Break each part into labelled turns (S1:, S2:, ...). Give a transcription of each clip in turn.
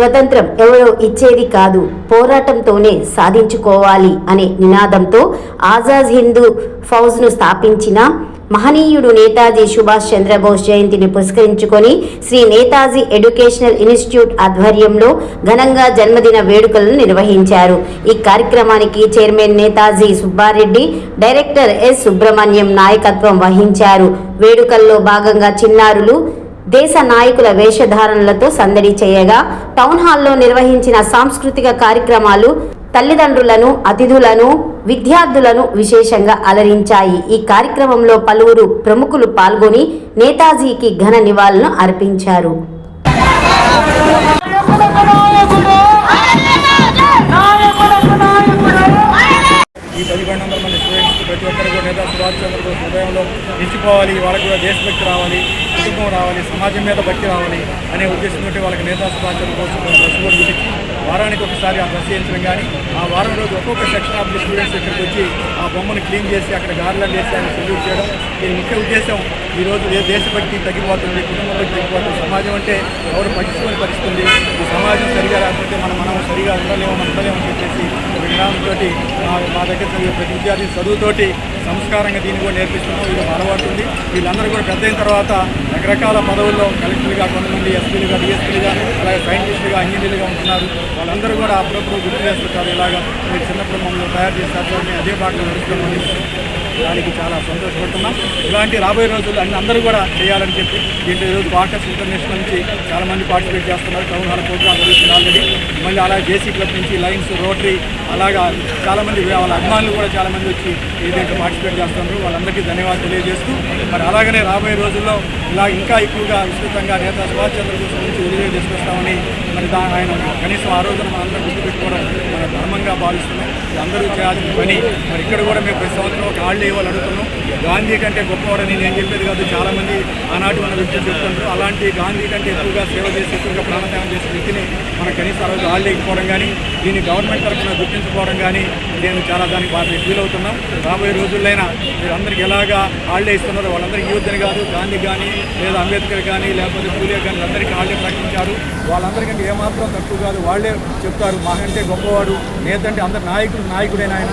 S1: స్వతంత్రం ఎవరో ఇచ్చేది కాదు, పోరాటంతోనే సాధించుకోవాలి అనే నినాదంతో ఆజాద్ హిందూ ఫౌజ్ను స్థాపించిన మహనీయుడు నేతాజీ సుభాష్ చంద్రబోస్ జయంతిని పురస్కరించుకొని శ్రీ నేతాజీ ఎడ్యుకేషనల్ ఇన్స్టిట్యూట్ ఆధ్వర్యంలో ఘనంగా జన్మదిన వేడుకలను నిర్వహించారు. ఈ కార్యక్రమానికి chairman Netaji Subbareddy, director S Subrahmanyam నాయకత్వం వహించారు. వేడుకల్లో భాగంగా చిన్నారులు దేశ నాయకుల వేషధారణలతో సందడి చేయగా టౌన్ హాల్లో నిర్వహించిన సాంస్కృతిక కార్యక్రమాలు తల్లిదండ్రులను, అతిథులను, విద్యార్థులను విశేషంగా అలరించాయి. ఈ కార్యక్రమంలో పలువురు ప్రముఖులు పాల్గొని నేతాజీకి ఘన నివాళులను అర్పించారు.
S2: ఈ 1100 మంది స్టూడెంట్స్కి ప్రతి ఒక్కరు కూడా నేతాజీ సుభాష్ చంద్రబోస్ హృదయంలో నిలిచిపోవాలి, వాళ్ళకి కూడా దేశభక్తి రావాలి, కుటుంబం రావాలి, సమాజం మీద భక్తి రావాలి అనే ఉద్దేశంతో వాళ్ళకి నేతాజీ సుభాష్ చంద్రబోస్ డ్రెస్ కోడ్ గురించి వారానికి ఒకసారి ఆ డ్రెస్ చేయించడం కానీ, ఆ వారం రోజు ఒక్కొక్క సెక్షన్ ఆఫ్ ది స్టూడెంట్స్ ఇక్కడికి వచ్చి ఆ బొమ్మను క్లీన్ చేసి అక్కడ గార్లెండ్ వేసి ఆయన సెల్యూట్ చేయడం. దీని ముఖ్య ఉద్దేశం ఈరోజు దేశభక్తి తగ్గిపోతుంది, కుటుంబ భక్తి తగ్గిపోతుంది, సమాజం అంటే ఎవరు పట్టించుకొని పరిస్థితుంది, ఈ సమాజం సరిగా రాకపోతే మనం సరిగా ఉండలేమని చెప్పేసి విధానంతో మా దగ్గర చదివే ప్రతి విద్యార్థి చదువుతోటి సంస్కారంగా దీన్ని కూడా నేర్పిస్తున్నాం. ఇది అలవాటుంది. వీళ్ళందరూ కూడా పెద్ద అయిన తర్వాత రకరకాల పదవుల్లో కలెక్టర్లుగా, కొంతమంది ఎస్పీలుగా, డిఎస్పీలుగా, అలాగే సైంటిస్టులుగా, ఇంజనీర్లుగా ఉంటున్నారు. వాళ్ళందరూ కూడా అప్పుడప్పుడు గుర్తు చేస్తుంటారు, ఇలాగా మీరు చిన్నప్పుడు మమ్మల్ని తయారు చేస్తారు, మేము అదే బాటలో నడుస్తున్నామని. దానికి చాలా సంతోషపడుతున్నాం. ఇలాంటి రాబోయే రోజులు అందరూ కూడా చేయాలని చెప్పి దీంట్లో ఈరోజు వాకర్స్ ఇంటర్నేషనల్ నుంచి చాలామంది పార్టిసిపేట్ చేస్తున్నారు. టౌన్ హాల్ ప్రోగ్రామ్ జరుగుతుంది ఆల్రెడీ. మళ్ళీ అలాగే జేసీ క్లబ్ నుంచి లయన్స్, రోటరీ, అలాగా చాలామంది వాళ్ళ అభిమానులు కూడా చాలామంది వచ్చి ఈ దీంట్లో పార్టిసిపేట్ చేస్తున్నారు. వాళ్ళందరికీ ధన్యవాదాలు తెలియజేస్తూ మరి అలాగనే రాబోయే రోజుల్లో ఇలా ఇంకా ఎక్కువగా విస్తృతంగా నేతాజీ సుభాష్ చంద్రబోస్ నుంచి విడుదల తీసుకొస్తామని మరి ఆయన కనీసం ఆ రోజున మనందరం గుర్తుపెట్టుకోవడం మన ధర్మంగా భావిస్తున్నాం. అందరూ చేయాల్సిన పని. మరి ఇక్కడ కూడా మేము ప్రతి సంవత్సరం ఒక హాలిడే ఇవ్వాలి అడుగుతున్నాం. గాంధీ కంటే గొప్పవాడని నేను చెప్పేది కాదు, చాలామంది ఆనాటి మన వ్యక్తులు చెప్తుంటారు. అలాంటి గాంధీ కంటే ఎక్కువగా సేవ చేసి, ఎక్కువగా ప్రాణత్యాగం చేసే వ్యక్తిని మన కనీసం ఆ రోజు హాలిడే ఇవ్వడం కానీ, దీన్ని గవర్నమెంట్ తరఫున గుర్తించుకోవడం కానీ నేను చాలా దానికి బాగా ఫీల్ అవుతున్నాం. రాబోయే రోజుల్లోనైనా మీరు అందరికీ ఎలాగా హాలిడే ఇస్తున్నారో వాళ్ళందరికీ యూత్ని కాదు, గాంధీ కానీ లేదా అంబేద్కర్ కానీ లేకపోతే పూలే కానీ అందరికీ హాలిడే ప్రకటించారు. వాళ్ళందరికంటే ఏమాత్రం తక్కువ కాదు. వాళ్ళే చెప్తారు మా అంటే గొప్పవాడు, నేత అంటే అందరి నాయకుడైన ఆయన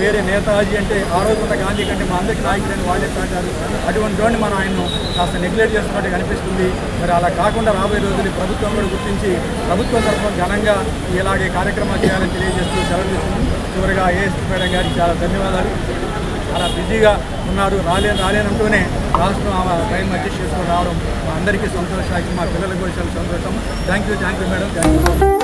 S2: పేరే నేతాజీ అంటే ఆ రోజు ఉన్న గాంధీ కంటే మా అందరికీ నాయకుడైన వాళ్ళే చాటారు. అటువంటి వాడిని మనం ఆయన్ను కాస్త నెగ్లెక్ట్ చేస్తున్నట్టు కనిపిస్తుంది. మరి అలా కాకుండా రాబోయే రోజులు ప్రభుత్వం కూడా గుర్తించి ప్రభుత్వం తరఫున ఘనంగా ఇలాగే కార్యక్రమాలు చేయాలని తెలియజేస్తూ సెలవు చేస్తున్నాం. చివరిగా ఏఎస్పీ మేడం గారికి చాలా ధన్యవాదాలు. చాలా బిజీగా ఉన్నారు, రాలేనంటూనే రాష్ట్రం టైం అడ్జస్ట్ చేసుకొని రావడం మా అందరికీ సంతోషం, మా పిల్లలకు కూడా చాలా సంతోషం. Thank you madam, thank you.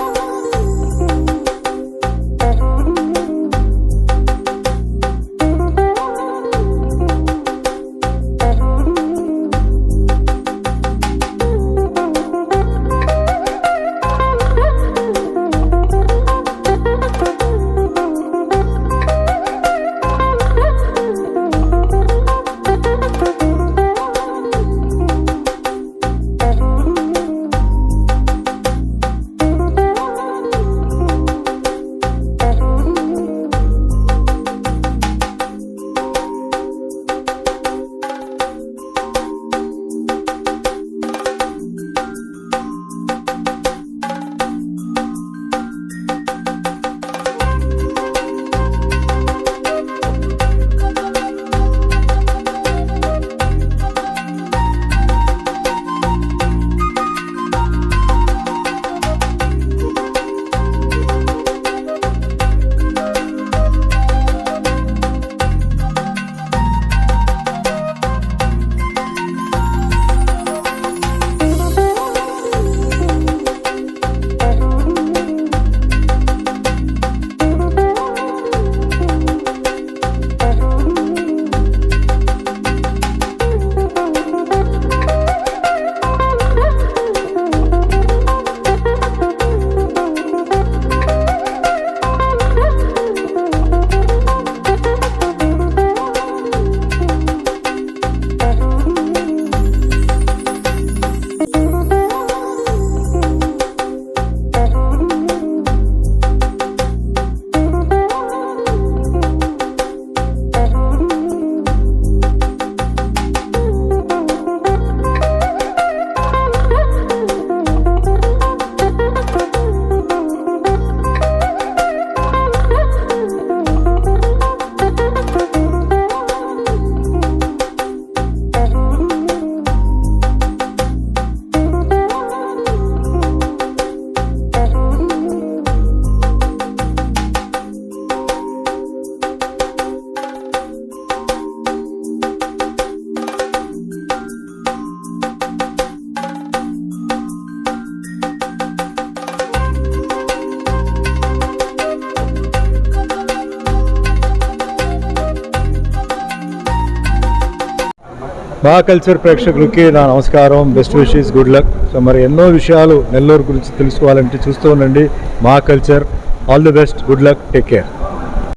S3: మా కల్చర్ ప్రేక్షకులకి నా నమస్కారం, best wishes, good luck. So మరి ఎన్నో విషయాలు నెల్లూరు గురించి తెలుసుకోవాలంటే చూస్తూ ఉండండి మా culture. All the best, good luck, take care.